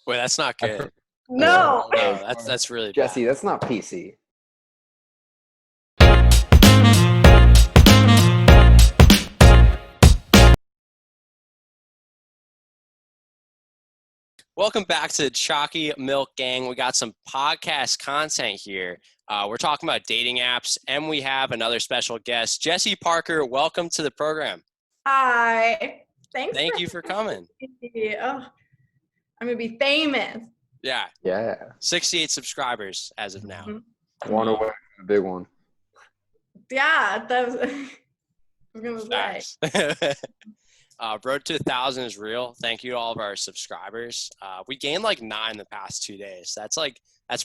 Wait, that's not good. No. No, that's really bad. Jesse, that's not PC. Welcome back to the Chalky Milk Gang. We got some podcast content here. We're talking about dating apps, and we have another special guest, Jesse Parker. Welcome to the program. Hi. Thank you for coming. Oh, I'm going to be famous. Yeah. Yeah. 68 subscribers as of now. Mm-hmm. One away from the big one. Yeah, that was I was going to say. Road to 1,000 is real. Thank you to all of our subscribers. We gained like 9 the past 2 days. That's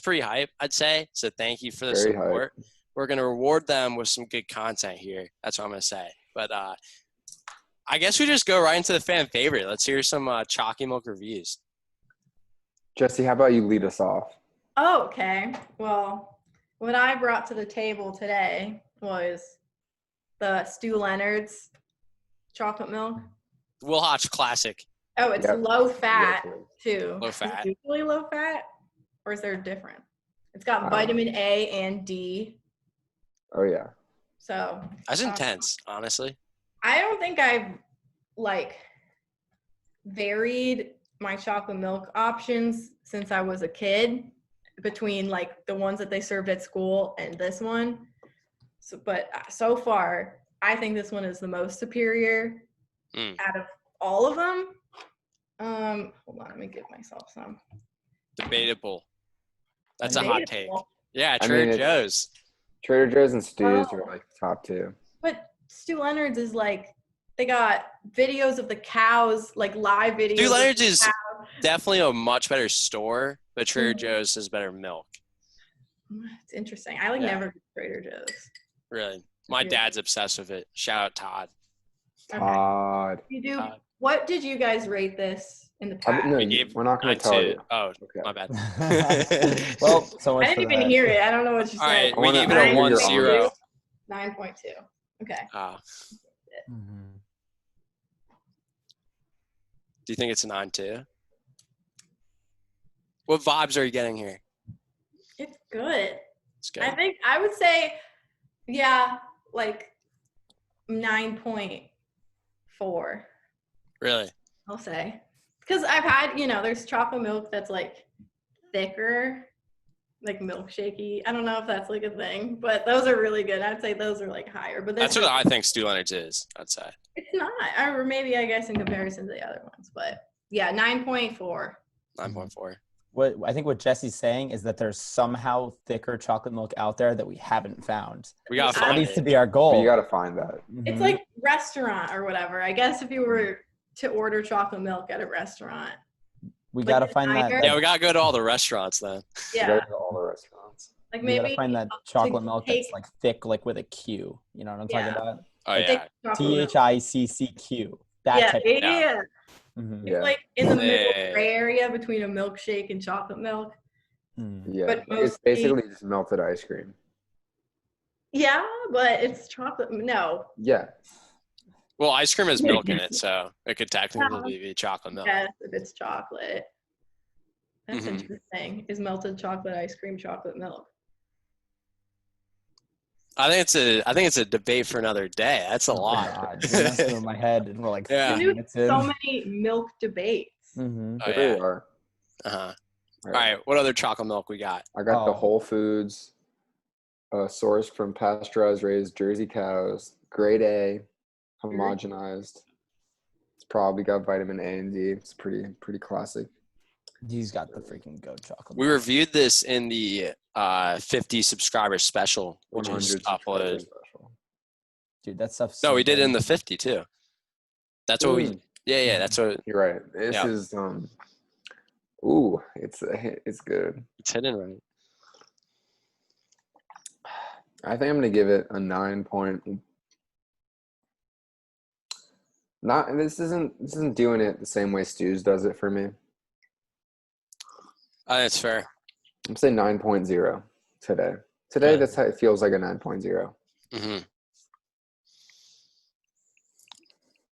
pretty hype, I'd say. So thank you for the Very support. hype. We're going to reward them with some good content here. That's what I'm going to say. But I guess we just go right into the fan favorite. Let's hear some Chalky Milk reviews. Jesse, how about you lead us off? Oh, okay. Well, what I brought to the table today was the Stu Leonard's chocolate milk. Will Hotch classic. Oh, it's low fat too. Low fat. Is it usually low fat, or is there a different? It's got vitamin A and D. Oh yeah. So that's intense, honestly. I don't think I've varied my chocolate milk options since I was a kid between the ones that they served at school and this one. But so far, I think this one is the most superior out of all of them. Hold on, let me give myself some. Debatable. That's a hot take. Yeah, Joe's. Trader Joe's and Stu's are top 2. But Stu Leonard's is they got videos of the cows, live videos. Stu Leonard's is definitely a much better store, but Trader Joe's has better milk. It's interesting. I never go to Trader Joe's. Really? My dad's obsessed with it. Shout out Todd. Todd. Okay. What did you guys rate this in the past? We're not going to tell you. Oh, okay. My bad. Well, so much I didn't even hear it. I don't know what you said. All right, we gave it a 1-0. 9.2. Okay. Do you think it's a 9-2? What vibes are you getting here? It's good. It's good. I think I would say, 9.4. Really? I'll say. Because I've had, there's chocolate milk that's thicker, milkshakey. I don't know if that's a thing, but those are really good. I'd say those are higher. But that's what I think Stu Leonard's is, I'd say. It's not. Or maybe I guess in comparison to the other ones. But yeah, 9.4. 9.4. What Jesse's saying is that there's somehow thicker chocolate milk out there that we haven't found. We gotta find it. That needs to be our goal. You gotta find that. It's restaurant or whatever. I guess if you were to order chocolate milk at a restaurant, we gotta find that. Yeah, we gotta go to all the restaurants then. Yeah, go to all the restaurants. We gotta find that chocolate milk that's thick, with a Q. You know what I'm talking about? Oh yeah. THICCQ. Yeah. Mm-hmm. It's in the middle gray area between a milkshake and chocolate milk. Yeah, but it's basically just melted ice cream. Yeah, but it's chocolate. No. Yeah. Well, ice cream has milk in it, so it could technically be chocolate milk. Yes, if it's chocolate. That's interesting. Is melted chocolate ice cream chocolate milk? I think it's a debate for another day. That's a lot. In my head, and we're so many milk debates. Mm-hmm. Oh, there you are. All right. What other chocolate milk we got? I got the Whole Foods, sourced from pasteurized raised Jersey cows, grade A, homogenized. It's probably got vitamin A and D. It's pretty classic. He's got the freaking goat chocolate. We reviewed this in the 50 subscriber special, which is uploaded. Dude, that stuff's we did it in the 50 too. That's what we. Yeah, that's what. You're right. This is it's good. It's hidden right. I think I'm gonna give it a 9 point. This isn't doing it the same way Stu's does it for me. I think it's fair. I'm saying 9.0 today. Today, that's how it feels like a 9.0. Mm-hmm.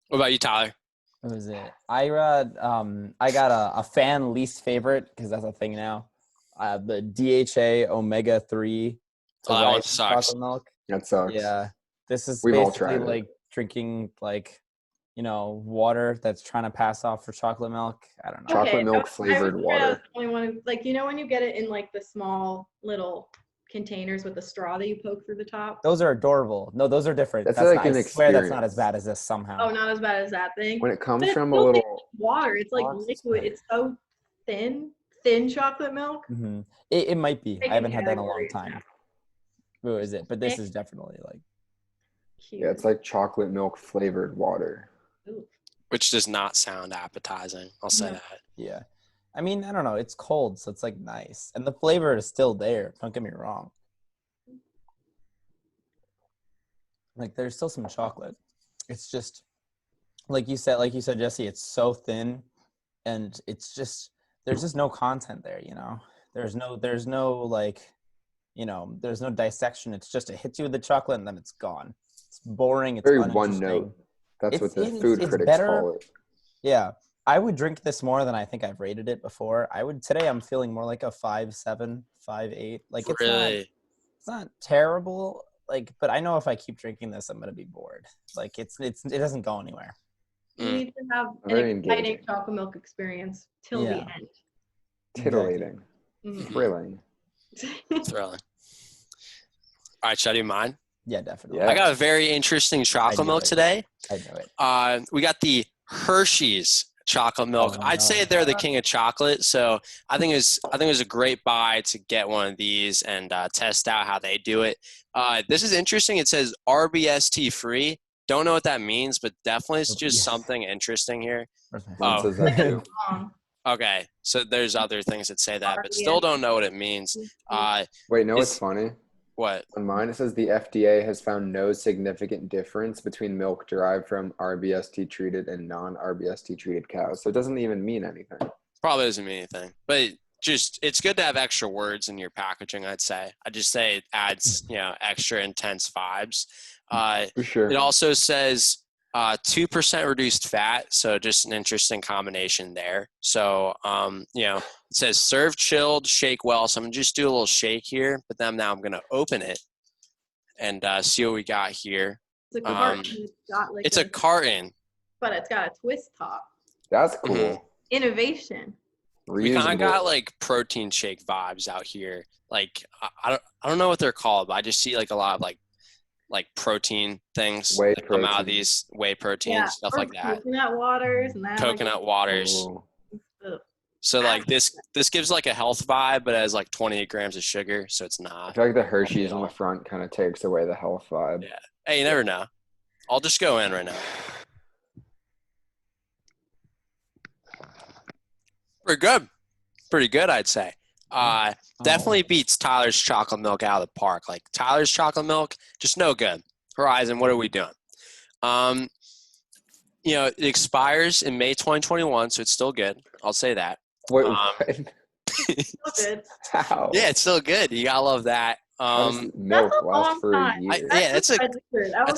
What about you, Tyler? What was it? I got a fan least favorite because that's a thing now. The DHA omega 3 to Oh, that one rice sucks. chocolate milk. That sucks. Yeah, this is We've all basically tried it. like drinking like water that's trying to pass off for chocolate milk. I don't know. Chocolate milk I flavored was the water. only one like when you get it in like the small little containers with the straw that you poke through the top. Those are adorable. No, those are different. That's That's like not, an I swear that's not as experience. bad as this somehow. Oh, not as bad as that thing. When it comes But it's from a still little water. It's like box. liquid. It's so thin chocolate milk. Mm-hmm. It might be. I haven't had that in a long Categories time. now. Who is it? But this is definitely like. Cute. Yeah, it's like chocolate milk flavored water. Ooh. Which does not sound appetizing. I'll say No. that. Yeah. I mean, I don't know. It's cold, so it's like nice. And the flavor is still there. Don't get me wrong. Like there's still some chocolate. It's just like you said, Jesse, it's so thin and it's just there's just no content there, There's no like, there's no dissection. It's just it hits you with the chocolate and then it's gone. It's boring. It's Very one uninteresting. note. That's what the It's- food it's critics better- call it. Yeah. I would drink this more than I think I've rated it before. Today I'm feeling more like a 5.7, 5.8. Like Really? it's not terrible. Like, but I know if I keep drinking this, I'm gonna be bored. Like it doesn't go anywhere. You need to have an Very exciting engaging. chocolate milk experience till the Yeah. end. Titillating. Mhm. Thrilling. Thrilling. All right, should I do mine? Yeah, definitely. Yeah. I got a very interesting chocolate knew milk it. today. I know it. We got the Hershey's chocolate milk. Oh, I'd say no. they're the king of chocolate. So I think it was a great buy to get one of these and test out how they do it. This is interesting. It says RBST free. Don't know what that means, but definitely it's just Yes. something interesting here. Where's my Mine Oh. says that too. Okay, so there's other things that say that, but still don't know what it means. Wait, no, Is- it's funny. What? On mine, it says the FDA has found no significant difference between milk derived from RBST treated and non-RBST treated cows. So it doesn't even mean anything. Probably doesn't mean anything, but just it's good to have extra words in your packaging. I'd say. I just say it adds extra intense vibes. For sure. It also says 2% reduced fat, so just an interesting combination there. So it says serve chilled, shake well. So I'm gonna just do a little shake here, but then now I'm gonna open it and see what we got here. It's a carton. It's got like It's a carton. but it's got a twist top. That's cool. Mhm. Innovation. We kind of Reusable. got like protein shake vibes out here. Like I don't know what they're called, but I just see like a lot of like protein things Whey that come out of protein. these whey protein Yeah, stuff or like that. Coconut waters and that. Coconut waters. Ooh. Ugh. So like this gives like a health vibe, but it has like 28 grams of sugar, so it's I not. feel like the Hershey's on all. the front kind of takes away the health vibe. Yeah. Hey, you never know. I'll just go in right now. Pretty good, I'd say. Definitely beats Tyler's chocolate milk out of the park. Like Tyler's chocolate milk, just no good. Horizon, what are we doing? It expires in May 2021, so it's still good. I'll say that. Wait, Um, what? So good. How? Yeah, it's still good. You gotta love that. How does milk That's a last long for time. a year? Yeah, that's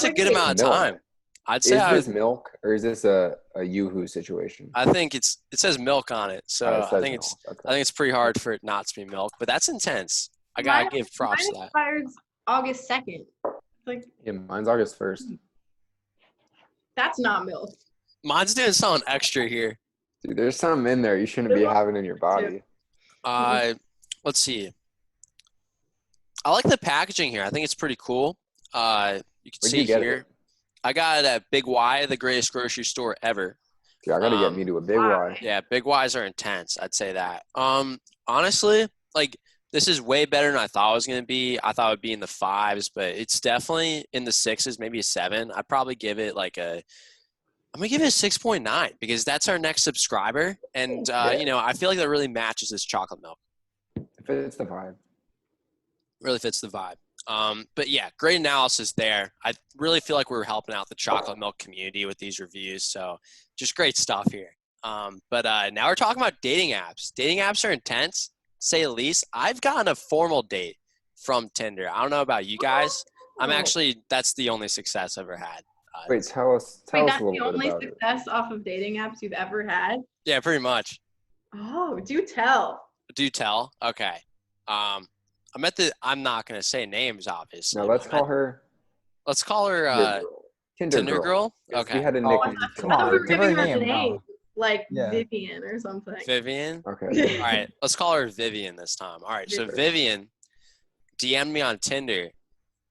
a good amount of Milk. time. I'd Is say this milk or is this a Yoo-hoo situation? I think it says milk on it, so Oh, it I says think milk. it's Okay. I think it's pretty hard for it not to be milk, but that's intense. I gotta give props to Mine that. expires August 2nd. Like Yeah, mine's August 1st. that's not milk. Mine's doing something extra here. Dude, there's something in there you shouldn't be having in your body. Let's see. I like the packaging here. I think it's pretty cool. You can Where'd see you get here. it? I got it at Big Y, the greatest grocery store ever. Dude, I gotta get me to a big Wow. Y. Yeah, Big Ys are intense. I'd say that. Honestly, like this is way better than I thought it was gonna be. I thought it would be in the 5s, but it's definitely in the 6s, maybe a 7. I'd probably give it I'm gonna give it a 6.9 because that's our next subscriber, and I feel like that really matches this chocolate milk. If it's the vibe. Really fits the vibe. But yeah, great analysis there. I really feel like we're helping out the chocolate milk community with these reviews. So just great stuff here. But now we're talking about dating apps. Dating apps are intense, to say the least. I've gotten a formal date from Tinder. I don't know about you guys. That's the only success I've ever had. Wait, tell us Wait, a that's little the bit only about it. success off of dating apps you've ever had? Yeah, pretty much. Oh, do tell. Do tell. Okay. I'm not gonna say names, obviously. Now but let's call her Tinder girl. Tinder Tinder girl. girl. 'Cause we Okay. had a Oh, nickname. come I thought we on, were give her a giving her the name. name, No. like Yeah. Vivian or something. Vivian. Okay. All right. Let's call her Vivian this time. All right. So Vivian DM'd me on Tinder.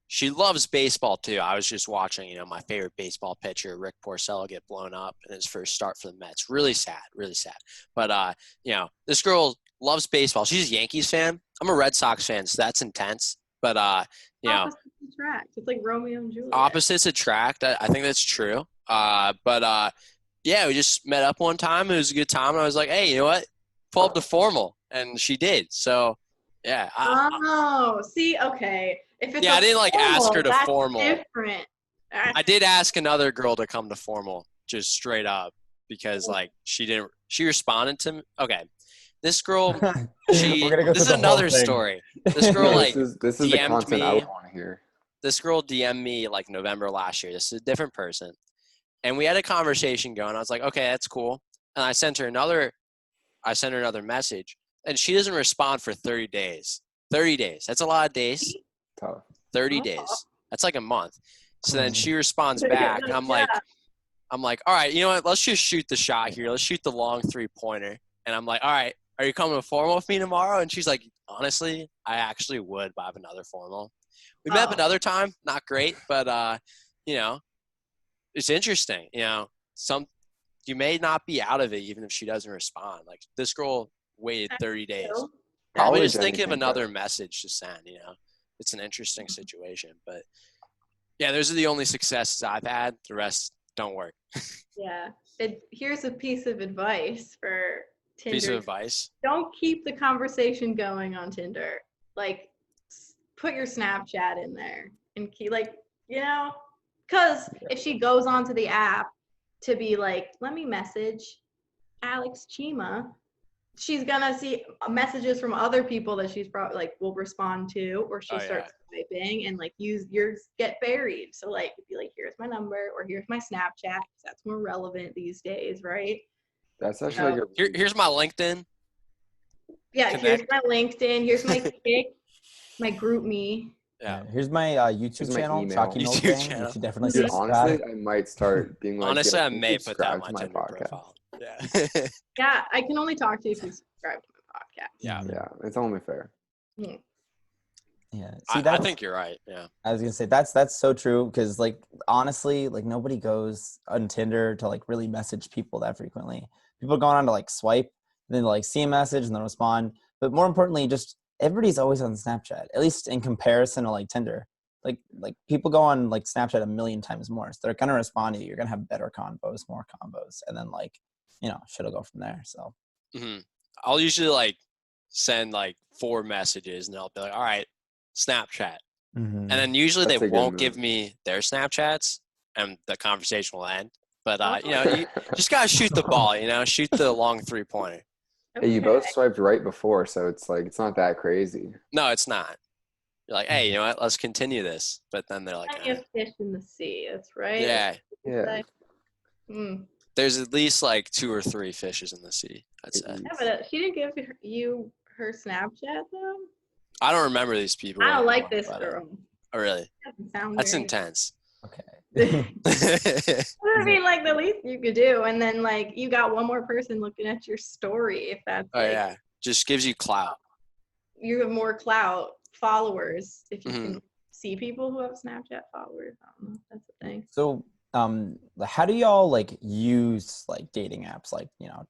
She loves baseball too. I was just watching, my favorite baseball pitcher, Rick Porcello, get blown up in his first start for the Mets. Really sad, really sad. But this girl loves baseball. She's a Yankees fan. I'm a Red Sox fan, so that's intense. But Opposites attract. It's like Romeo and Juliet. opposites attract. I think that's true. We just met up one time. It was a good time. And I was like, hey, you know what? Pull up the formal, and she did. So yeah. See, okay. If it's I didn't ask her to that's formal. different. I did ask another girl to come to formal, just straight up, because she responded to me. Okay, this girl, this is another story. This girl this is the DM'd content I me. would want to hear. This girl DM'd me November last year. This is a different person, and we had a conversation going. I was like, okay, that's cool, and I sent her another message, and she doesn't respond for 30 days. 30 days. That's a lot of days. Tough. 30 days. That's like a month. So then she responds back, and I'm like, all right, you know what? Let's just shoot the shot here. Let's shoot the long 3-pointer. And I'm like, all right, are you coming to formal with me tomorrow? And she's like, honestly, I actually would, but I have another formal. We met up another time. Not great, but it's interesting. You may not be out of it even if she doesn't respond. This girl waited 30 days. Probably just think of another message to send. It's an interesting situation, but yeah, those are the only successes I've had. The rest don't work. Yeah. Here's a piece of advice for Tinder. Piece of advice. Don't keep the conversation going on Tinder. Put your Snapchat in there and keep because if she goes onto the app to be like, let me message Alex Chima, she's gonna see messages from other people that she's probably will respond to, or she starts typing and use yours get buried. So be like, here's my number, or here's my Snapchat, because that's more relevant these days, right? That's actually here's my LinkedIn. Yeah, Connect. here's my LinkedIn, here's my Kick, my group me. Yeah. Here's my YouTube channel, Choccy. YouTube channel. You should definitely subscribe. Honestly, I might start being like. Honestly, I may put that on to my Tinder podcast. profile. Yeah. Yeah, I can only talk to you if you subscribe to my podcast. Yeah. Yeah, it's only fair. Yeah. Yeah. I think you're right. Yeah. I was gonna say that's so true, because honestly, nobody goes on Tinder to really message people that frequently. People go on to swipe, then see a message and then respond. But more importantly, just everybody's always on Snapchat, at least in comparison to Tinder. People go on Snapchat a million times more, so they're gonna respond to you. You're gonna have better combos, more combos, and then shit'll go from there. So I'll usually send 4 messages, and I'll be like, all right, Snapchat. And then usually they won't give me their Snapchats, and the conversation will end. But you just gotta shoot the ball. Shoot the long 3-pointer. Hey, you both swiped right before, so it's it's not that crazy. No, it's not. You're like, hey, you know what? Let's continue this. But then they're like, plenty of fish in the sea. That's right. Yeah. There's at least 2 or 3 fishes in the sea, I'd say. Yeah, but she didn't give you her Snapchat though. I don't remember these people. I don't like this girl. Oh, really? That's very intense. Okay. I mean, the least you could do, and then you got one more person looking at your story. If that's yeah, just gives you clout. You have more clout, followers. If you can see people who have Snapchat followers, I don't know. That's the thing. So, how do y'all use dating apps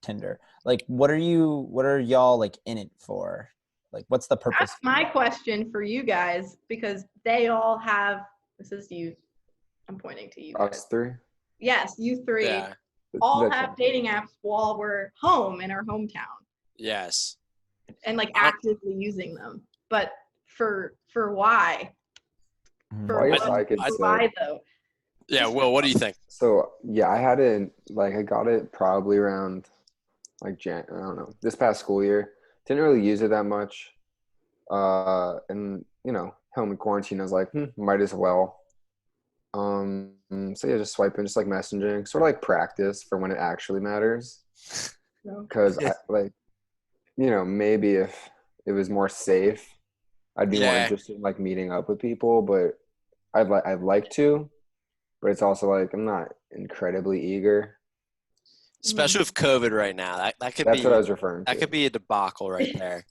Tinder? What are y'all in it for? What's the purpose? That's my question for you guys, because they all have. This is you. I'm pointing to you. Us 3? Yes, you 3 Yeah. all have dating apps while we're home in our hometown. Yes. And actively using them. But for why? Why though? Yeah, Will, what do you think? So yeah, I had it I got it probably around I don't know, this past school year. Didn't really use it that much. And home in quarantine, I was like, might as well. So yeah, just swiping, just like messaging, sort of like practice for when it actually matters. No. Because I like, maybe if it was more safe, I'd be more Yeah. interested in like meeting up with people. But I'd like to, but it's also like I'm not incredibly eager. Especially with COVID right now. That could That's what I be was referring to. a debacle right there.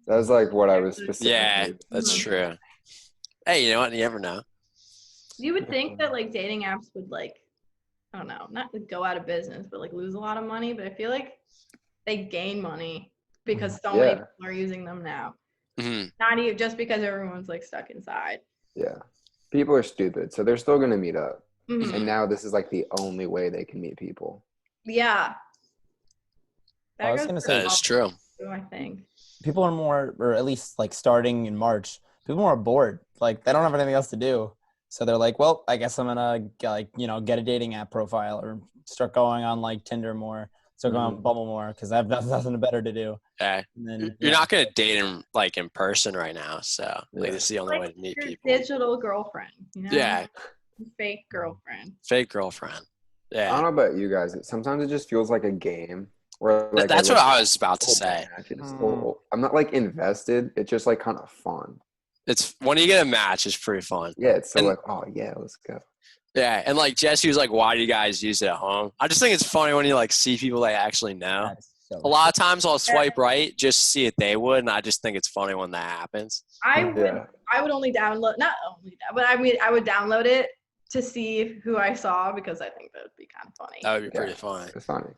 That was like what I was Yeah, specifically. that's true. Hey, you know what? You never know. You would think that like dating apps would like, I don't know, not go out of business, but like lose a lot of money. But I feel like they gain money because so many Yeah. people are using them now. hmm Not even just because everyone's like stuck inside. Yeah. People are stupid, so they're still going to meet up. Mhm. And now this is like the only way they can meet people. Yeah. I was goes gonna for say- That is all true. too, I think. People are more, or at least like starting in March, people are bored. Like they don't have anything else to do. So they're like, well, I guess I'm gonna get a dating app profile or start going on like Tinder more, start going on Bumble more because I've nothing better to do. Yeah. And then, You're not gonna date him like in person right now, so like Yeah. this is the only Like way to meet your people. digital girlfriend, Yeah, fake girlfriend. fake girlfriend. I Yeah, don't know about you guys. Sometimes it just feels like a game. Where like that's I what look I was about to at say. matches. I'm not like invested. It's just like kind of fun. It's when you get a match, it's pretty fun. Yeah, it's so And- like, oh yeah, let's go. Yeah, and like Jesse was like, "Why do you guys use it at home?" I just think it's funny when you like see people they actually know. That is so A lot of times I'll swipe right just to see if they would, and I just think it's funny when that happens. I Yeah. would only download, not only that, but I mean, I would download it to see who I saw because I think that would be kind of funny. That would be Yeah. pretty funny. It's funny.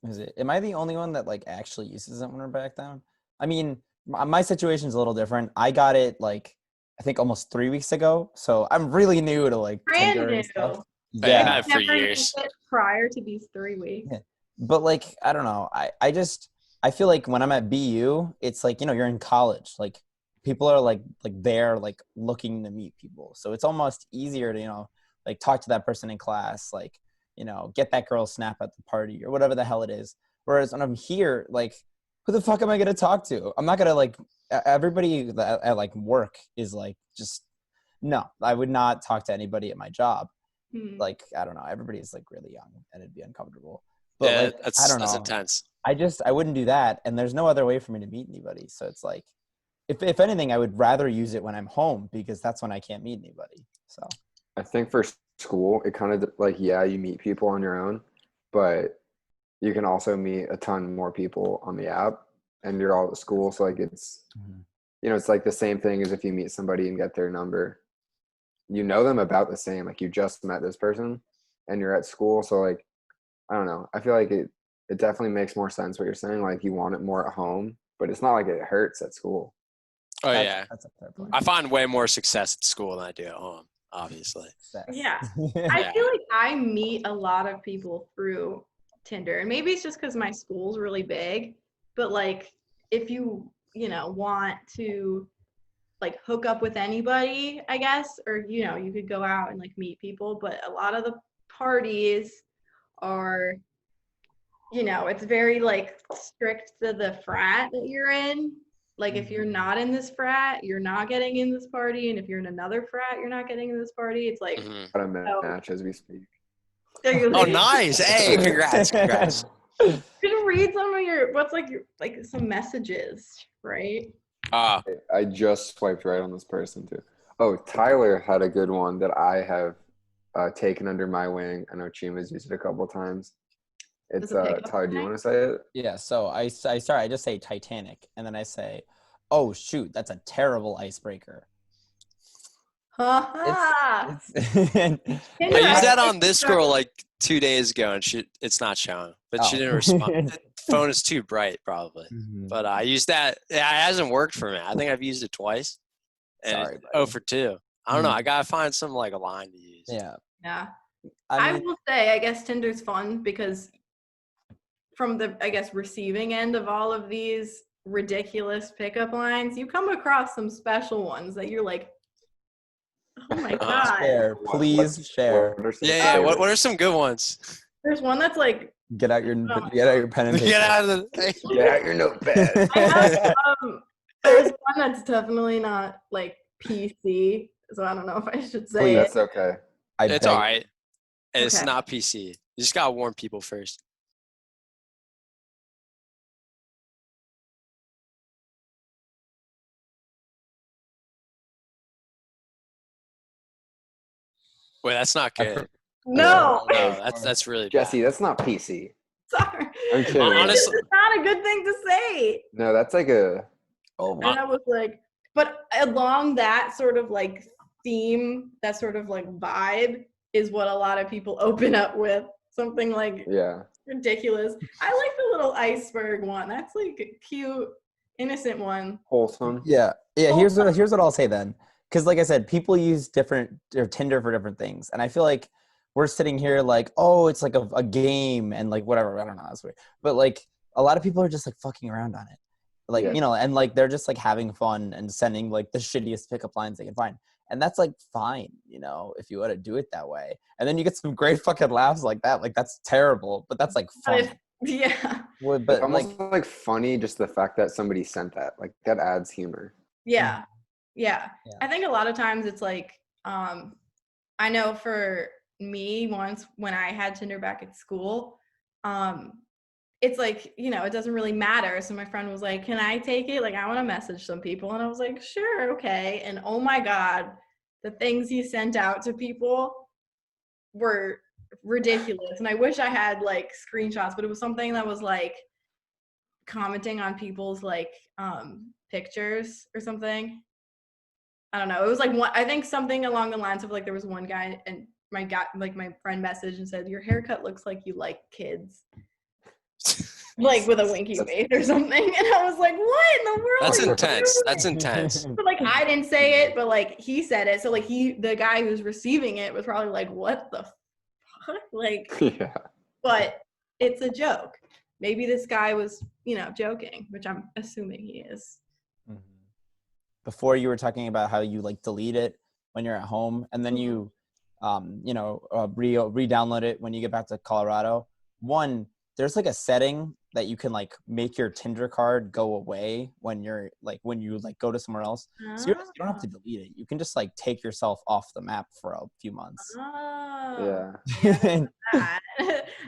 Is it? Am I the only one that like actually uses it when we're back down? I mean, my situation's a little different. I got it like I think almost 3 weeks ago, so I'm really new to like Brand Tinder new. and stuff. Yeah, Yeah, I've had it for Never years. used it prior to these 3 weeks. Yeah. But like I don't know. I feel like when I'm at BU, it's like you're in college. Like people are like there like looking to meet people, so it's almost easier to like talk to that person in class, like get that girl snap at the party or whatever the hell it is. Whereas when I'm here, like who the fuck am I gonna talk to? I'm not gonna like everybody at like work is like just no. I would not talk to anybody at my job. Like I don't know. Everybody's like really young and it'd be uncomfortable. But Yeah, like I don't that's know. intense. I wouldn't do that, and there's no other way for me to meet anybody. So it's like, if anything, I would rather use it when I'm home because that's when I can't meet anybody. So I think for school, it kind of like, yeah, you meet people on your own, but you can also meet a ton more people on the app and you're all at school. So like it's, it's like the same thing as if you meet somebody and get their number. You know them about the same, like you just met this person and you're at school. So like, I don't know. I feel like it definitely makes more sense what you're saying. Like you want it more at home, but it's not like it hurts at school. Oh yeah, that's a fair point. I find way more success at school than I do at home. Obviously. Yeah. I feel like I meet a lot of people through Tinder, and maybe it's just because my school's really big, but like if you want to like hook up with anybody, I guess, or you could go out and like meet people, but a lot of the parties are it's very like strict to the frat that you're in. Like if you're not in this frat, you're not getting in this party, and if you're in another frat, you're not getting in this party. It's like Got a match as we speak. Oh, nice! Hey, congrats! You can read some of your some messages, right? I just swiped right on this person too. Oh, Tyler had a good one that I have taken under my wing. I know Chima's used it a couple of times. It's Tyler, do you want to say it? Yeah, so I just say Titanic, and then I say, oh shoot, that's a terrible icebreaker. I I used that on this girl like 2 days ago, and it's not showing, but she didn't respond. The phone is too bright, probably. But I used that. It hasn't worked for me. I think I've used it twice. And Sorry, oh for 2. I don't know. I gotta find some like a line to use. Yeah. I will say, I guess Tinder's fun because from the receiving end of all of these ridiculous pickup lines, you come across some special ones that you're like, oh my god. Share, please share. Yeah. What are some good ones? There's one that's like, Get out your pen and paper. Get out of your notepad. there's one that's definitely not like PC, so I don't know if I should say That's okay. I It's beg. all right. And it's Okay. not PC. You just gotta warn people first. Wait, that's not I good. No. No, that's really Jesse, bad. that's not PC. Sorry. I'm kidding. This Honestly, is not a good thing to say. No, that's like a Oh And I was like, but along that sort of like theme, that sort of like vibe is what a lot of people open up with. Something like yeah. ridiculous. I like the little iceberg one. That's like a cute, innocent one. Wholesome. yeah. Oh, Here's what I'll say then, because like I said, people use different or Tinder for different things, and I feel like we're sitting here like, oh, it's like a game and like whatever. I don't know. That's weird, but like a lot of people are just like fucking around on it, like Yeah. you know, and like they're just like having fun and sending like the shittiest pickup lines they can find. And that's like fine, you know, if you want to do it that way. And then you get some great fucking laughs like that. Like that's terrible, but that's like fun. yeah. It's But almost like, like funny just the fact that somebody sent that. Like that adds humor. Yeah. Yeah. Yeah. I think a lot of times it's like, I know for me once when I had Tinder back at school, it's like, you know, it doesn't really matter. So my friend was like, can I take it? Like, I want to message some people. And I was like, sure, okay. And oh my God, the things he sent out to people were ridiculous. And I wish I had like screenshots, but it was something that was like commenting on people's like pictures or something. I don't know. It was like one, I think something along the lines of like there was one guy and my friend messaged and said, your haircut looks like you like kids. Like with a winky face or something. And I was like, what in the world? That's are you intense. doing? That's intense. But like I didn't say it, but like he said it. So like the guy who's receiving it was probably like, what the fuck? Like, Yeah. but it's a joke. Maybe this guy was, you know, joking, which I'm assuming he is. before you were talking about how you like delete it when you're at home and then you, re-download it when you get back to Colorado. One, there's like a setting that you can like make your Tinder card go away when you're like when you like go to somewhere else. So you don't have to delete it. You can just like take yourself off the map for a few months. Oh, Yeah.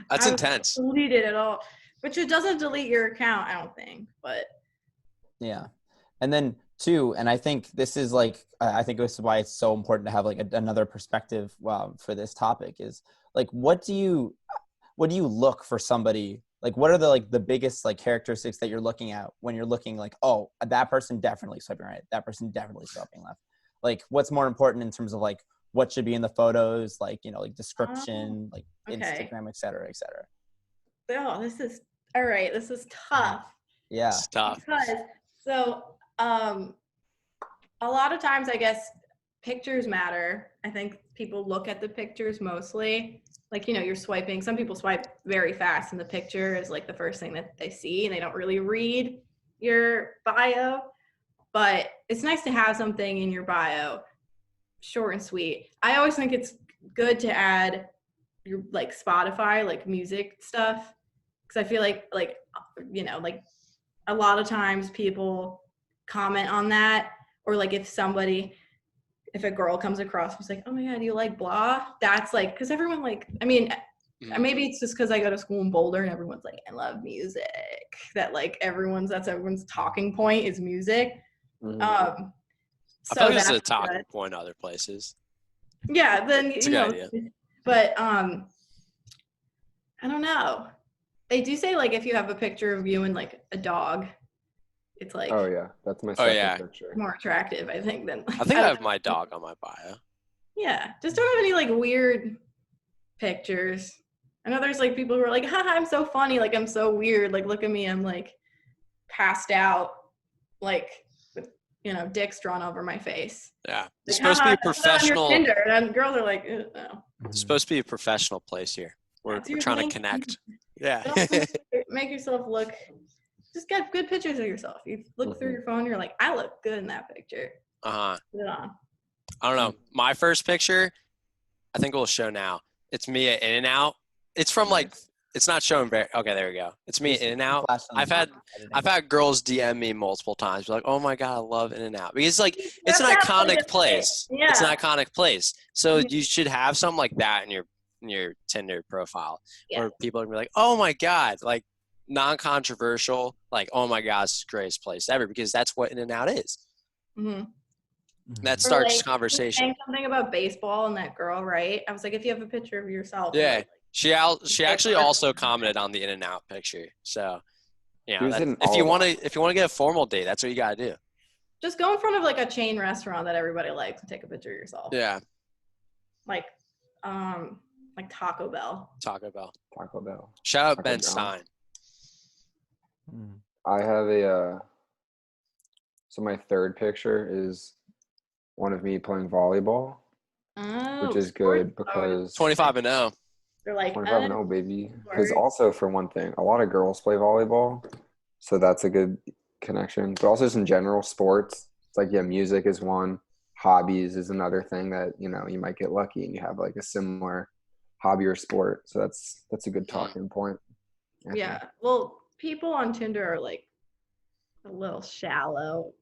That's I intense. don't delete it at all, which it doesn't delete your account, I don't think. But Yeah. And then two, and I think this is like, I think this is why it's so important to have like another perspective for this topic is like, what do you look for somebody? Like, what are the biggest like characteristics that you're looking at when you're looking like, oh, that person definitely swiping right. That person definitely swiping left. Like, what's more important in terms of like what should be in the photos, like, you know, like description, like okay. Instagram, et cetera, et cetera. Oh, this is all right. This is tough. Yeah. It's tough. Because so a lot of times I guess pictures matter. I think people look at the pictures mostly. Like, you know, you're swiping. Some people swipe very fast and the picture is like the first thing that they see and they don't really read your bio. But it's nice to have something in your bio, short and sweet. I always think it's good to add your like Spotify, like music stuff. Because I feel like, you know, like a lot of times people comment on that, or like if a girl comes across who's like, oh my God, you like blah? That's like, because everyone like, I mean, maybe it's just because I go to school in Boulder and everyone's like, I love music. That like that's everyone's talking point is music. Mhm. I So feel like this is a that's talking good. point other places. Yeah, then It's you a know, good idea. but I don't know. They do say like if you have a picture of you and like a dog, it's like Oh yeah, that's my Oh, second yeah. picture. more attractive, I think, than like, I think I don't have my dog on my bio. Yeah, just don't have any like weird pictures. I know there's like people who are like, haha, I'm so funny, like I'm so weird, like look at me, I'm like passed out, like with, you know, dicks drawn over my face. Yeah. It's Like, supposed to be a haha, put that on your professional. Tinder. And girls are like, no. It's supposed to be a professional place here. We're Dude, trying to make- connect. Yeah. Don't make yourself look. Just get good pictures of yourself. You look through your phone, you're like, I look good in that picture. Uh-huh. Put it on. I don't know. My first picture, I think we'll show now. It's me at In-N-Out. It's from like It's not showing very. Okay, there we go. It's me Just In and Out. flash on I've the had editing. I've had girls DM me multiple times, like, "Oh my god, I love In and Out," because like it's an That's absolutely iconic place. it. It's an Yeah. iconic place. So Mhm. you should have something like that in your Tinder profile, Yeah. where people are gonna be like, "Oh my god," like non-controversial, like, "Oh my god, it's the greatest place ever," because that's what In and Out is. Mhm. That Mhm. Or starts like conversation. saying something about baseball and that girl, right? I was like, if you have a picture of yourself, and, Yeah, like, she actually also commented on the In and Out picture. So She was that's in if all you of want them. to get a formal date, that's what you gotta do. just go in front of like a chain restaurant that everybody likes and take a picture of yourself. Yeah, Like, like Taco Bell. Taco Bell. Taco Bell. Shout out Taco Ben Bell. Stein. Mhm. I have a so my third picture is one of me playing volleyball, which Oh, is sports good is always because 25 and 0. they're like 25 and 0, baby. Because sport. also for one thing, a lot of girls play volleyball, so that's a good connection. But also just in general, sports. It's like, yeah, music is one. Hobbies is another thing that, you know, you might get lucky and you have like a similar hobby or sport. So that's a good talking point. I think. Yeah. Well, people on Tinder are like a little shallow,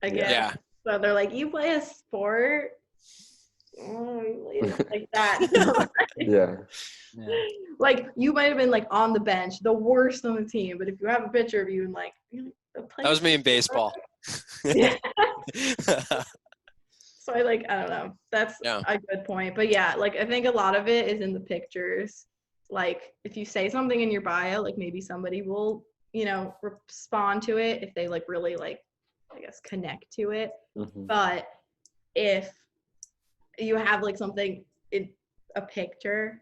I Yeah. guess. Yeah. So they're like, you play a sport? Oh, you play it like that. Yeah. Yeah. Like you might have been like on the bench, the worst on the team, but if you have a picture of you and like That was me in baseball. Yeah. So I don't know. That's Yeah. a good point. But yeah, like I think a lot of it is in the pictures. Like if you say something in your bio, like maybe somebody will, respond to it if they like really like, I guess, connect to it. Mhm. But if you have like something in a picture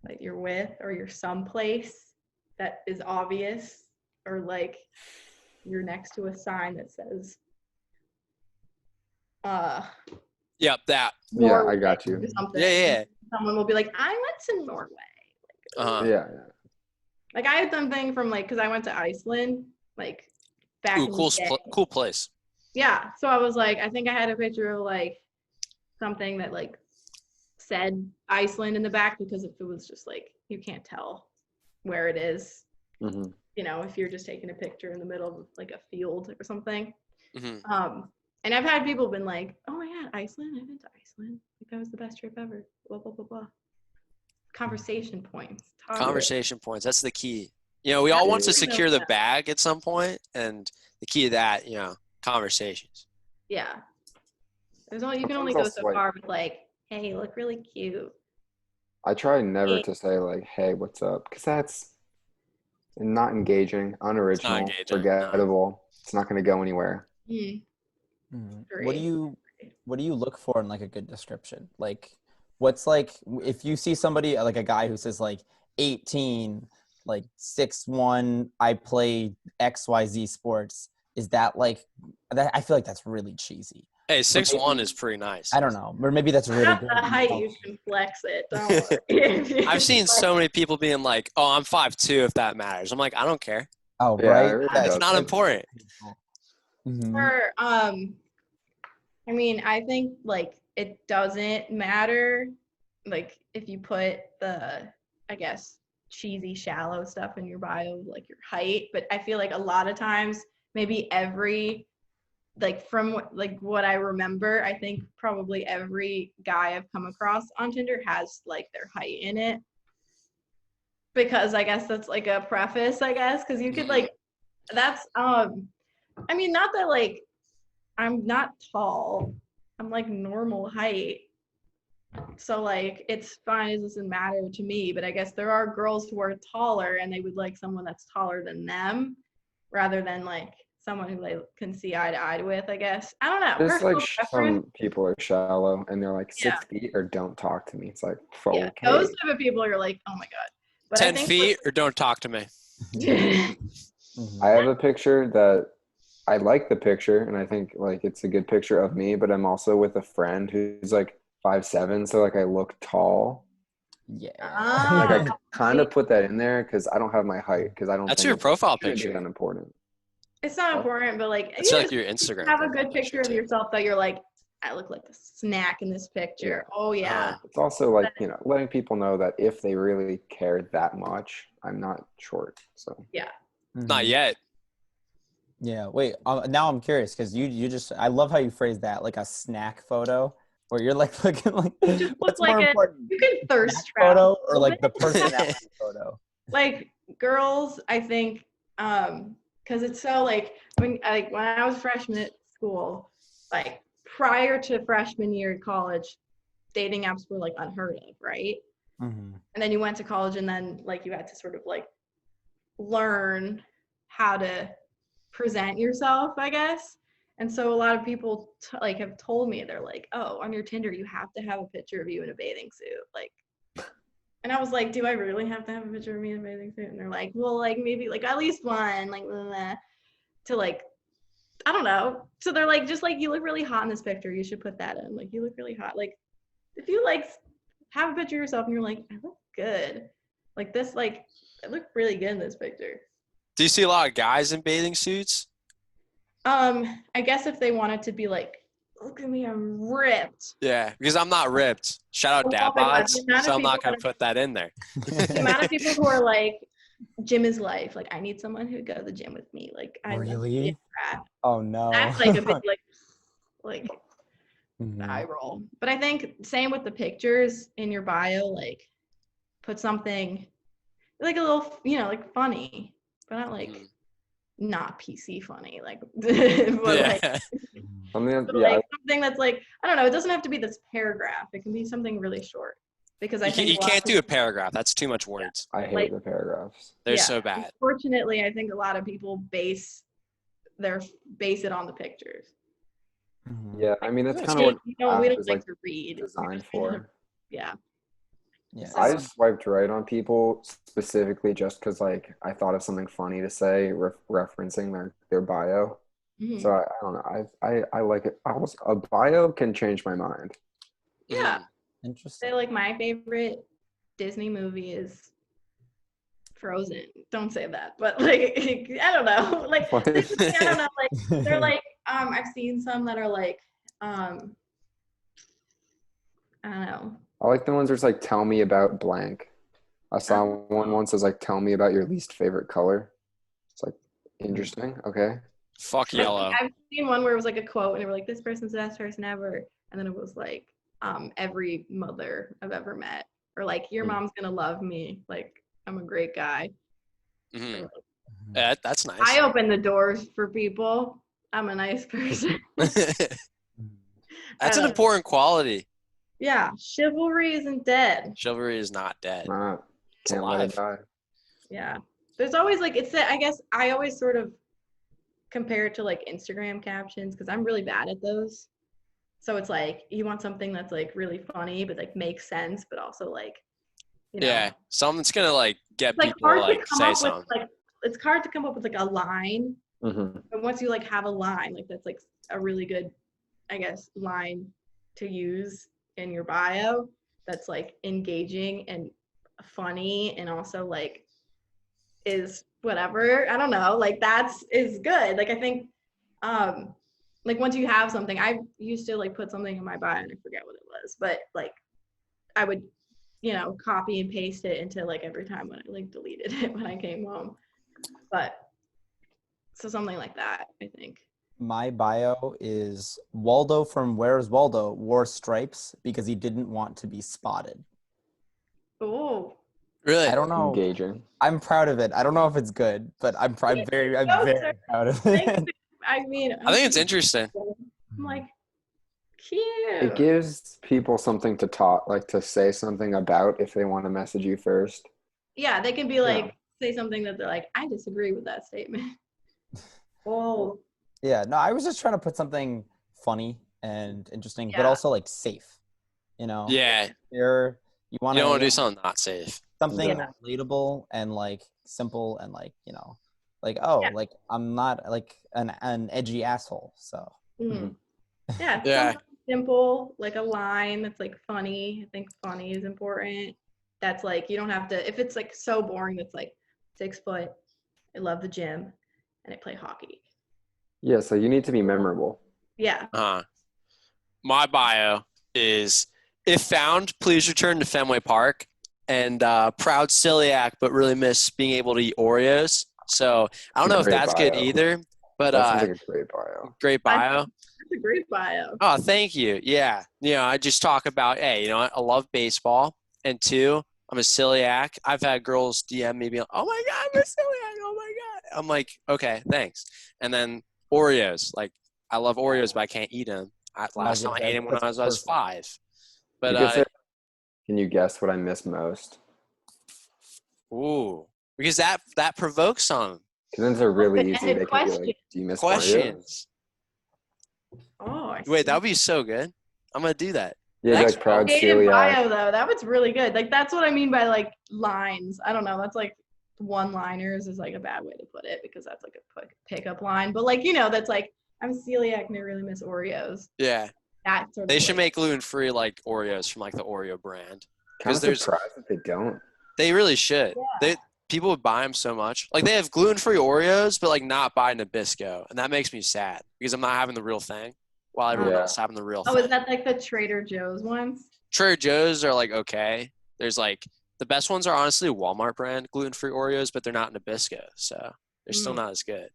that you're with or you're someplace that is obvious, or like you're next to a sign that says Yep, that. Yeah, Norway I got you. or something. Yeah. Someone will be like, I went to Norway. Uh-huh. Yeah. Like I had something from like, because I went to Iceland like back Ooh, in the day. cool place. Yeah. So I was like, I think I had a picture of like something that like said Iceland in the back, because if it was just like, you can't tell where it is, Hmm. if you're just taking a picture in the middle of like a field or something. Hmm. And I've had people been like, oh my God, Iceland? I've been to Iceland. Like that was the best trip ever. Blah, blah, blah, blah. Conversation points. Conversation points. That's the key. We all want to secure the bag at some point, and the key to that, conversations. Yeah. You can only Sometimes go I'll so swipe. far with like, hey, you look really cute. I try never Hey. to say like, "Hey, what's up?" Because that's not engaging, It's not unoriginal, engaging. forgettable. It's not going to go anywhere. Mm, Mhm. agree. What do you look for in like a good description? Like what's like if you see somebody like a guy who says like 18, like 6'1", I play XYZ sports, is that like that? I feel like that's really cheesy. Hey, Or 6'1" maybe- is pretty nice. I don't know. Or maybe that's really Not good. the height, you can flex it. Don't worry. I've seen so many people being like, "Oh, I'm 5'2", if that matters. I'm like, I don't care. Oh, Yeah, right. it really It's does. not important. Mhm. For I mean, I think like it doesn't matter like if you put the, I guess, cheesy shallow stuff in your bio, like your height, but I feel like a lot of times maybe every like from what I remember, I think probably every guy I've come across on Tinder has like their height in it, because I guess that's like a preface, I guess, because you could like that's I mean, not that like I'm not tall. I'm like normal height. So like it's fine, it doesn't matter to me, but I guess there are girls who are taller and they would like someone that's taller than them rather than like someone who they can see eye to eye with, I guess. I don't know. Just like Personal preference. some people are shallow and they're like Yeah. 6 feet or don't talk to me. It's like, Yeah. okay. Those type of people are like, oh my God. But 10 I think feet or don't talk to me. I have a picture that I like the picture and I think like it's a good picture of me, but I'm also with a friend who's like 5'7", so like I look tall. Yeah. Like I Ah. kind of put that in there because I don't have my height because I don't That's think your profile shouldn't be picture. that important. It's not important, but like It's yeah, like your Instagram. have a profile good picture of too. yourself that you're like, I look like the snack in this picture. Oh yeah. It's also like, letting people know that if they really care that much, I'm not short. So Yeah. Not yet. Yeah. Wait. Now I'm curious because you just I love how you phrase that, like a snack photo where you're like looking like Just look what's like more important, you can thirst snack trap photo a or little like the bit. personality photo? Like girls, I think, because it's so like when I was freshman at school, like prior to freshman year in college, dating apps were like unheard of, right? Mm-hmm. And then you went to college, and then like you had to sort of like learn how to present yourself, I guess. And so a lot of people like have told me, they're like, oh, on your Tinder you have to have a picture of you in a bathing suit, like. And I was like, do I really have to have a picture of me in a bathing suit? And they're like, well, like maybe like at least one, like blah, blah, blah, to like, I don't know. So they're like, just like you look really hot in this picture, you should put that in. Like you look really hot. Like if you like have a picture of yourself and you're like, I look good. Like this, like I look really good in this picture. Do you see a lot of guys in bathing suits? I guess if they wanted to be like, look at me, I'm ripped. Yeah, because I'm not ripped. Shout out Oh dad my God, the bods. amount So of I'm not people gonna put that in there. the amount of people who are like, gym is life. Like, I need someone who would go to the gym with me. Like, I Really? Oh no. That's like a big like Mhm. eye roll. But I think same with the pictures in your bio. Like, put something like a little, like funny, but not like not PC funny. Like, but like. Yeah. something But like something that's like, I don't know, it doesn't have to be this paragraph. It can be something really short. Because I think You a lot of can't do a people, paragrapaph. That's too much words. I hate like- the paragraphs. They're yeah. so bad. Unfortunately, I think a lot of people base it on the pictures. Mhm. Yeah, I mean that's That's kind of what We app don't is like like to read. designed for. Yeah. Yeah. I So- swiped right on people specifically just because like I thought of something funny to say referencing their bio. Mhm. So I don't know. I like it. A bio can change my mind. Yeah. Interesting. Say like my favorite Disney movie is Frozen. Don't say that, but like I don't know. Like What? I don't know. Like they're like I've seen some that are like I don't know. I like the ones where it's like tell me about blank. I saw Oh. one once as like tell me about your least favorite color. It's like interesting. Okay. Fuck yellow. I've seen one where it was like a quote and they were like, this person's the best person ever. And then it was like, every mother I've ever met. Or like, your mom's gonna love me. Like, I'm a great guy. Mhm. Or, like, Yeah, that's nice. I open the doors for people. I'm a nice person. That's an important quality. Yeah, chivalry isn't dead. Chivalry is not dead. It's Can't let it alive. die. Yeah. There's always like, I guess I always sort of compare it to like Instagram captions because I'm really bad at those. So it's like you want something that's like really funny but like makes sense, but also like, Yeah, something's gonna like get it's like people hard to like to come say up something. with like it's hard to come up with like a line. Mm-hmm. But once you like have a line, like that's like a really good, I guess, line to use in your bio that's like engaging and funny and also like is whatever. I don't know, like is good. Like I think like once you have something, I used to like put something in my bio and I forget what it was, but like I would, copy and paste it into like every time when I like deleted it when I came home. But so something like that, I think. My bio is Waldo from Where's Waldo wore stripes because he didn't want to be spotted. Oh, Really? I don't know. Engaging. I'm proud of it. I don't know if it's good, but I'm very proud of it. I mean, I think it's interesting. I'm like, cute. It gives people something to talk, like to say something about if they want to message you first. Yeah, they can be like, say something that they're like, I disagree with that statement. Oh, Yeah, no, I was just trying to put something funny and interesting, but Yeah. also like safe. Yeah, You want you don't want to do to something not safe. something Yeah. relatable and like simple and like like Yeah. like I'm not like an edgy asshole. So mm. Yeah. Yeah. Something simple, like a line that's like funny. I think funny is important. That's like, you don't have to, if it's like so boring, that's like 6 foot, I love the gym, and I play hockey. Yeah, so you need to be memorable. Yeah. my bio is, if found, please return to Fenway Park, and proud celiac, but really miss being able to eat Oreos. So I don't know if Great that's good bio. either, but That sounds like a great bio. great I bio. That's a great bio. Oh, thank you. Yeah. I just talk about, hey, what? I love baseball. And two, I'm a celiac. I've had girls DM me being, oh my God, I'm a celiac. Oh my God. I'm like, okay, thanks. And then Oreos. Like, I love Oreos, but I can't eat them. Last time I ate them when I was 5. But, Can you guess what I miss most? ooh, because that provokes some Because they're really easy. Open-ended They can be like, do you miss Oreos? questions. Oh, I Wait, see. that would be so good. I'm going to do that. Yeah, Thanks, like proud Creative celiac. bio though, that was really good. Like that's what I mean by like lines. I don't know. That's like one-liners is like a bad way to put it because that's like a quick pickup line. But like that's like I'm celiac and I really miss Oreos. Yeah. That sort of. They should like, make gluten-free like Oreos from like the Oreo brand. Kind of there's- surprised that they don't. They really should. Yeah. People would buy them so much. Like they have gluten-free Oreos, but like not buy Nabisco, and that makes me sad because I'm not having the real thing, while everyone Yeah. else is having the real Oh, thing. is that like the Trader Joe's ones? Trader Joe's are like okay. There's like the best ones are honestly Walmart brand gluten-free Oreos, but they're not Nabisco, so they're still not as good.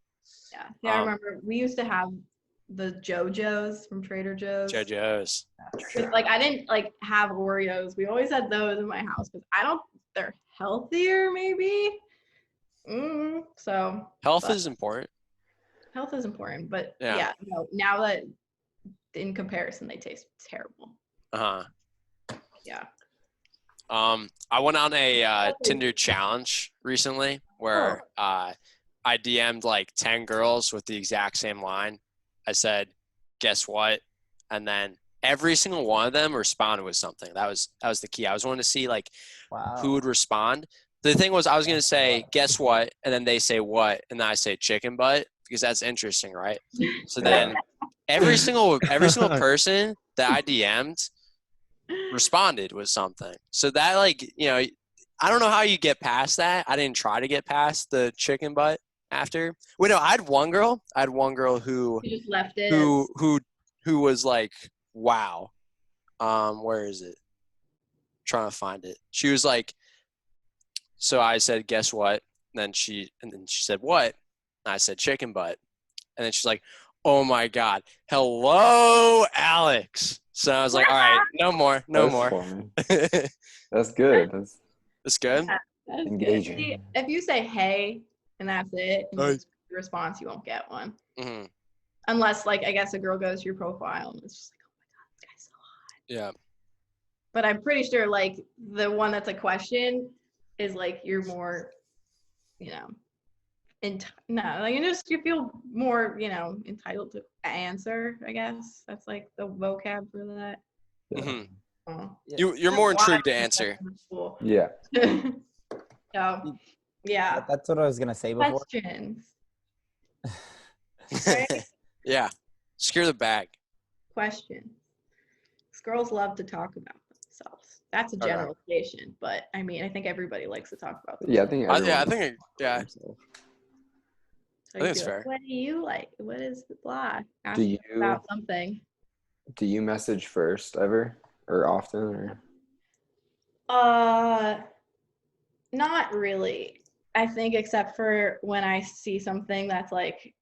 Yeah. Yeah, I remember we used to have the JoJo's from Trader Joe's. JoJo's. Like I didn't like have Oreos. We always had those in my house because they're healthier maybe. So Health is important. health is important, but Yeah. now that in comparison they taste terrible. Yeah. I went on a Tinder challenge recently where I DM'd like 10 girls with the exact same line. I said, guess what? And then every single one of them responded with something. That was the key. I was wanting to see like who would respond. The thing was I was going to say, guess what? And then they say what? And then I say chicken butt because that's interesting, right? So then every single person that I DM'd responded with something. So that like, I don't know how you get past that. I didn't try to get past the chicken butt after. Wait, no, I had one girl who You just left it. who was like, wow. Where is it? Trying to find it. She was like, so I said, guess what? And then she said, what? And I said, chicken butt. And then she's like, oh my God. Hello, Alex. So I was like, all right, no more. That's good. That's good. Yeah, that's engaging. Good. See, if you say hey and that's it, and Hey. the response, you won't get one. Mm-hmm. Unless, like, I guess a girl goes to your profile and it's just like, oh my God, this guy's so hot. Yeah. But I'm pretty sure, like, the one that's a question is like you're more, you feel more, entitled to answer. I guess that's like the vocab for that. Mm-hmm. Oh. You're more intrigued to answer. Yeah. So, yeah. That's what I was gonna say before. Questions. Right? Yeah. Secure the bag. Questions. Girls love to talk about themselves. That's a generalization, but I mean, I think everybody likes to talk about themselves. Yeah, I think everyone. I think it's fair. What do you like? What is the blah? Ask Do you about something. Do you message first ever or often or? Not really. I think except for when I see something that's like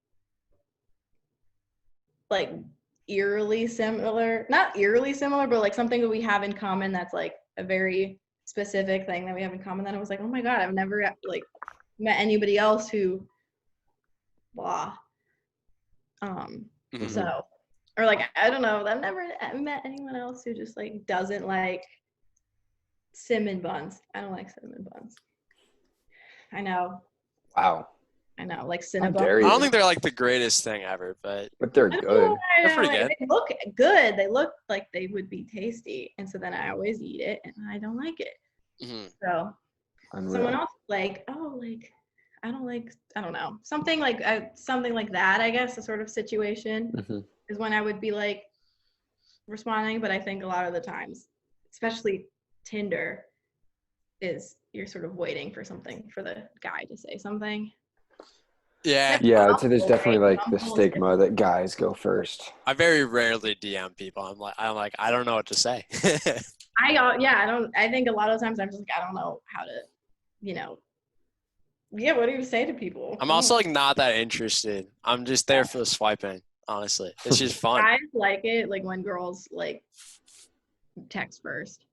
eerily similar. Not eerily similar, but like something that we have in common that's like a very specific thing that we have in common. Then I was like, oh my God, I've never like met anybody else who blah. So, or like, I don't know. I've never met anyone else who just like doesn't like cinnamon buns. I don't like cinnamon buns. I know. Wow. I know, like How cinnamon. dare I you. don't think they're like the greatest thing ever, but they're good. They're pretty good. They look good. They look like they would be tasty, and so then I always eat it, and I don't like it. Mm-hmm. So Unreal. someone else like, oh, like I don't know, something like that. I guess a sort of situation is when I would be like responding, but I think a lot of the times, especially Tinder, is you're sort of waiting for something for the guy to say something. Yeah, Yeah, I'd say there's Bumble, definitely right? like the Bumble is stigma that guys go first. I very rarely DM people. I'm like, I don't know what to say. I think a lot of times I'm just like, I don't know how to, you know, what do you say to people? I'm also like not that interested. I'm just there for the swiping. Honestly, it's just fun. Guys like it, like when girls like text first.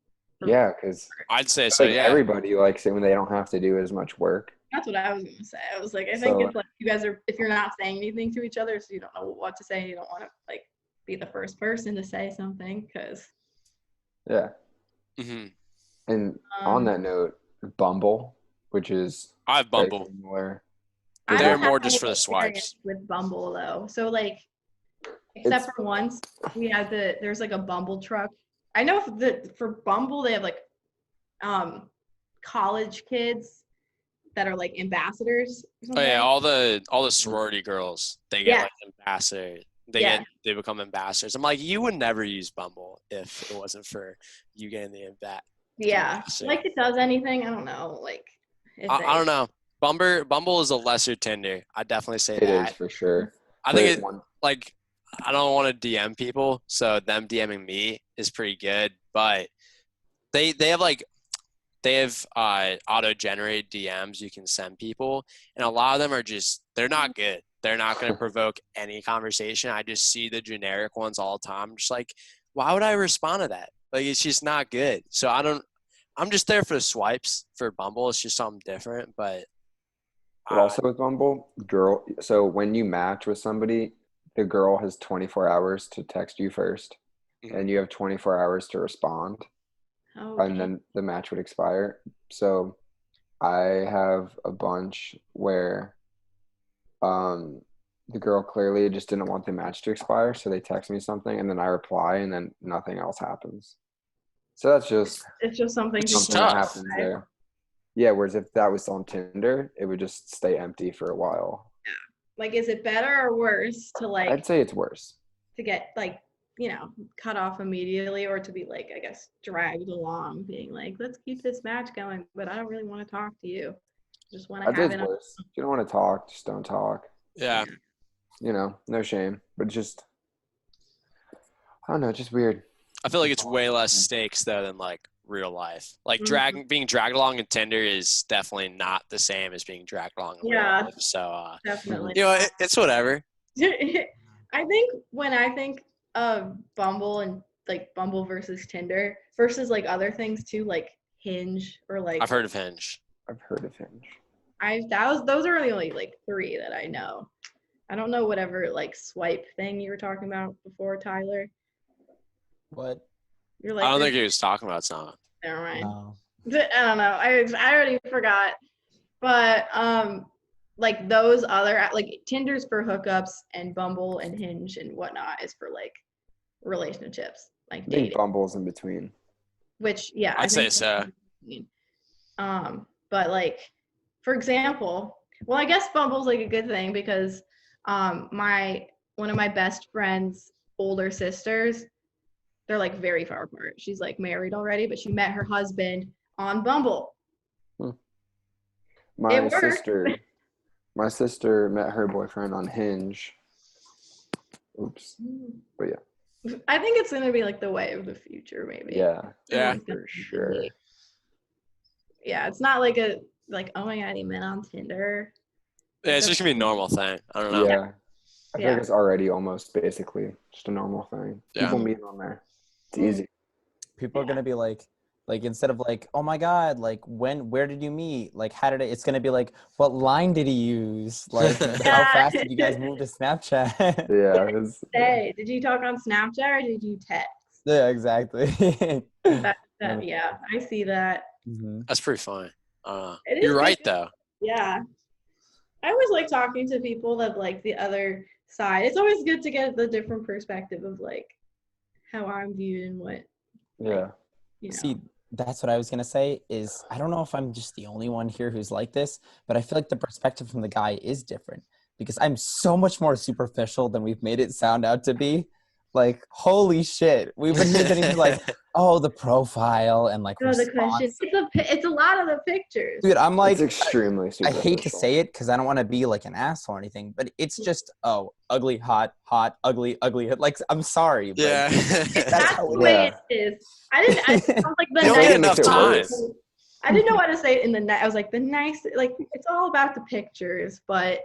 Yeah, because I'd say so. like Yeah. everybody likes it when they don't have to do as much work. That's what I was gonna say. I was like, I think So- it's like you guys are, if you're not saying anything to each other, so you don't know what to say, you don't want to like be the first person to say something, because Yeah. hmm And on that note, Bumble, which is I have very Bumble. similar. I They're don't have more just any for the experience swipes. with Bumble though. So like, except It's- for once, there's like a Bumble truck. I know for Bumble they have like college kids that are like ambassadors or Oh something. yeah, all the sorority girls, they get Yeah. like ambassador. Yeah. They become ambassadors. I'm like, you would never use Bumble if it wasn't for you getting the Yeah. ambassador. Like it does anything. I don't know. Like I don't know. Bumble is a lesser Tinder. I definitely say It is that. for sure. I But think it one, like I don't want to DM people, so them DMing me is pretty good. But they have auto-generated DMs you can send people, and a lot of them are just they're not good. They're not going to provoke any conversation. I just see the generic ones all the time. I'm just like, why would I respond to that? Like it's just not good. So I'm just there for the swipes for Bumble. It's just something different, but also with Bumble, so when you match with somebody, the girl has 24 hours to text you first, Mhm. and you have 24 hours to respond, Okay. and then the match would expire. So I have a bunch where the girl clearly just didn't want the match to expire, so they text me something, and then I reply, and then nothing else happens. So that's just It's just something Which is something that tough. happens there. Yeah, whereas if that was on Tinder, it would just stay empty for a while. Like, is it better or worse to like I'd say it's worse. to get like, cut off immediately, or to be like, I guess, dragged along, being like, let's keep this match going, but I don't really want to talk to you. Just want to I'd say have it's it. worse. If you don't want to talk, just don't talk. yeah. No shame. But just, I don't know, just weird. I feel like it's way less stakes though than like real life. Like Mhm. being dragged along in Tinder is definitely not the same as being dragged along in real Yeah. life. So Definitely. it's whatever. I think when I think of Bumble and like Bumble versus Tinder versus like other things too, like Hinge or like I've heard of Hinge. I've heard of Hinge. those are the only like three that I know. I don't know whatever like swipe thing you were talking about before, Tyler. What? You're like, I don't think he was talking about something. never mind. No. I don't know. I already forgot. But like those other like Tinder's for hookups and Bumble and Hinge and whatnot is for like relationships, like I think dating. Bumble's in between. Which yeah, I I'd say think so. but like for example, well I guess Bumble's like a good thing because one of my best friend's older sisters, they're like very far apart. She's like married already, but she met her husband on Bumble. My It worked. sister met her boyfriend on Hinge. Oops. But yeah. I think it's gonna be like the way of the future, maybe. Yeah. Yeah. For sure. Yeah, it's not like oh my god, he met on Tinder. Yeah, it's just gonna be a normal thing. I don't know. Yeah. I feel Yeah. like it's already almost basically just a normal thing. Yeah. People meet on there. It's easy. People are gonna be like instead of like, oh my god, like where did you meet? Like how did it? It's gonna be like, what line did he use? Like how fast did you guys move to Snapchat? Yeah. Hey, did you talk on Snapchat or did you text? Yeah, exactly. Yeah, I see that. Mm-hmm. That's pretty funny. It is You're right good. though. Yeah. I always like talking to people that like the other side. It's always good to get the different perspective of like how I'm viewed and what, Yeah. See, that's what I was gonna say is I don't know if I'm just the only one here who's like this, but I feel like the perspective from the guy is different because I'm so much more superficial than we've made it sound out to be. Like, holy shit. We've been getting to like, oh, the profile and like Oh, the question. response. It's a lot of the pictures. Dude, I'm like, It's extremely I hate to superficial. say it because I don't want to be like an asshole or anything, but it's just, oh, ugly, hot, ugly, ugly. Like, I'm sorry. But Yeah. That's how the it way is. it is. I sound like the You don't It's get gonna enough make it time. worse. I didn't know how to say it in the night. I was like the nice, like it's all about the pictures, but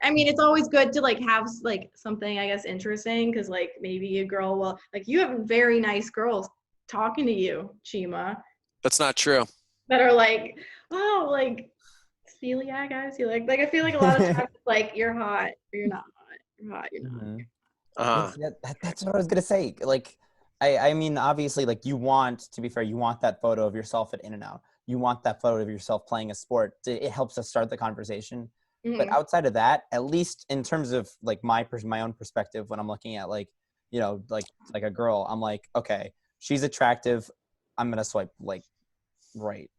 I mean, it's always good to like have like something I guess interesting because like maybe a girl will like you have very nice girls talking to you, Chima, That's not true. that are like, oh, like celiac, I see like I feel like a lot of times it's like you're hot or you're not hot. You're hot, you're not. Mhm. Uh-huh. That's what I was gonna say. Like, I mean, obviously, like you want, to be fair, you want that photo of yourself at In-N-Out. You want that photo of yourself playing a sport. It helps us start the conversation. But Mhm. outside of that, at least in terms of like my own perspective, when I'm looking at like, you know, like a girl, I'm like, okay, she's attractive. I'm gonna swipe like right,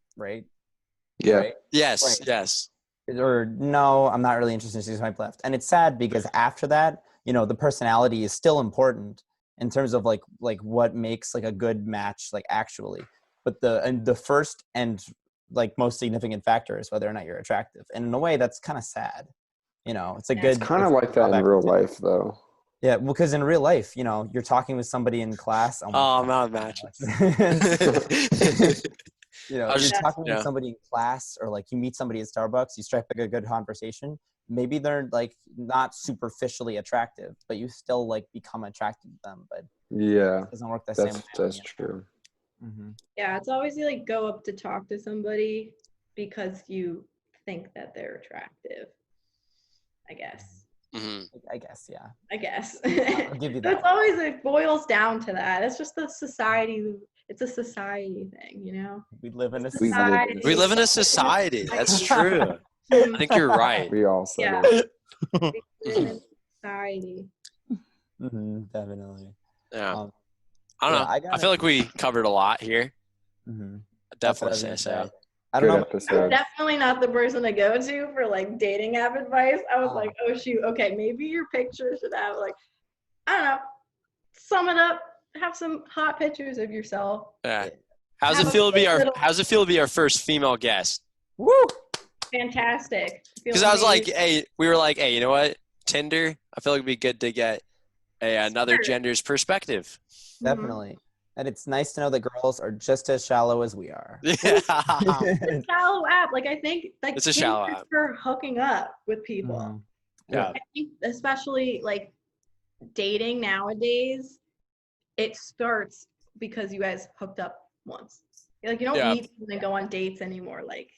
Yeah. right, Yes, right. yes. Or no, I'm not really interested. She's swipe left, and it's sad because after that, you know, the personality is still important in terms of like what makes like a good match, like actually. But the first and like most significant factor is whether or not you're attractive, and in a way, that's kind of sad. You know, it's a Yeah. It's good. kind of It's a like good that in drawback real too. life, though. Yeah, because in real life, you know, you're talking with somebody in class. Oh my Oh, I'm God. not matching. You know, I was you're just, talking with yeah. somebody in class or like you meet somebody at Starbucks, you strike like a good conversation. Maybe they're like not superficially attractive, but you still like become attracted to them. But Yeah, it doesn't work the same way. that's true. Mm-hmm. Yeah, it's always you like go up to talk to somebody because you think that they're attractive. I guess. Mhm. I guess, yeah. I guess. I'll give you that. It's always it boils down to that. It's just the society. It's a society thing, you know. We live in a We live in a We live in a society. society. That's true. I Mhm. think you're right. We all said Yeah, it. we live in a society. Definitely. Yeah. Um, I don't yeah, know. I I got feel it. like we covered a lot here. Mm-hmm. I'd That's what definitely I was say gonna so. say. I don't Good know. I'm episode. definitely not the person to go to for like dating app advice. I was Oh. like, oh shoot, okay, maybe your picture should have like, I don't know, sum it up, have some hot pictures of yourself. Yeah. How's Have it a feel to be cute our little- How's it feel to be our first female guest? Woo! Fantastic. Because I was like, hey, we were like, hey, you know what? Tinder. I feel like it'd be good to get another Sure. gender's perspective. Definitely. And it's nice to know that girls are just as shallow as we are. Yeah. It's a shallow app. Like I think like It's a shallow Tinder's app. for hooking up with people. Mhm. Yeah. I think especially like dating nowadays, it starts because you guys hooked up once. Like you don't Yeah. meet people and go on dates anymore. Like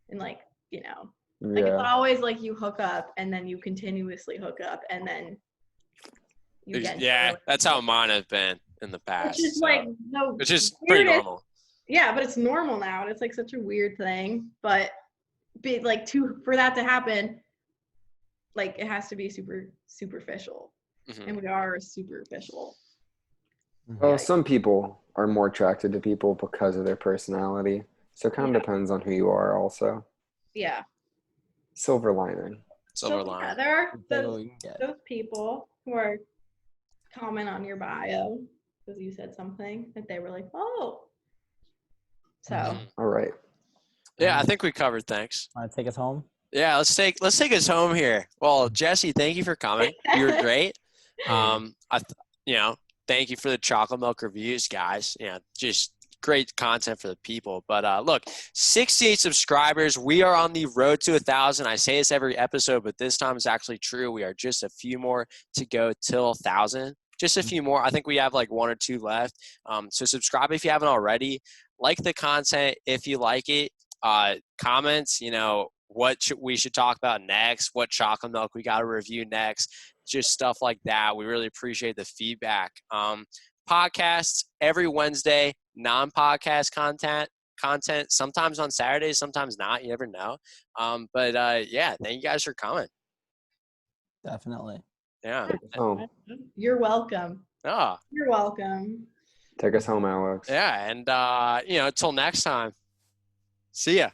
and like you know, like it's Yeah. always like you hook up and then you continuously hook up and then you get into a Yeah, that's how relationship. mine have been in the past. Which is so. like no, Which is pretty weirdest- normal. Yeah, but it's normal now, and it's like such a weird thing. But like for that to happen, like it has to be superficial, Mhm. and we are superficial. Well, Yeah. some people are more attracted to people because of their personality. So it kind of Yeah. depends on who you are also. Yeah. Silver lining. Silver So yeah, line. there are Take what we can get. those people who are comment on your bio because you said something that they were like, oh. So Mhm. All right. Yeah, I think we covered. Thanks. Want to take us home? Yeah, let's take us home here. Well, Jesse, thank you for coming. You were great. Thank you for the chocolate milk reviews, guys. Yeah, just great content for the people. But look, 68 subscribers. We are on the road to 1,000. I say this every episode, but this time it's actually true. We are just a few more to go till 1,000. Just a few more. I think we have like 1 or 2 left. So subscribe if you haven't already. Like the content if you like it. Comments, what we should talk about next, what chocolate milk we got to review next, just stuff like that. We really appreciate the feedback. Podcasts every Wednesday, non-podcast content, sometimes on Saturdays, sometimes not. You never know. Yeah, thank you guys for coming. Definitely. Yeah. Take us home. you're welcome. Oh, You're welcome. Take us home, Alex. yeah. And, until next time, see ya.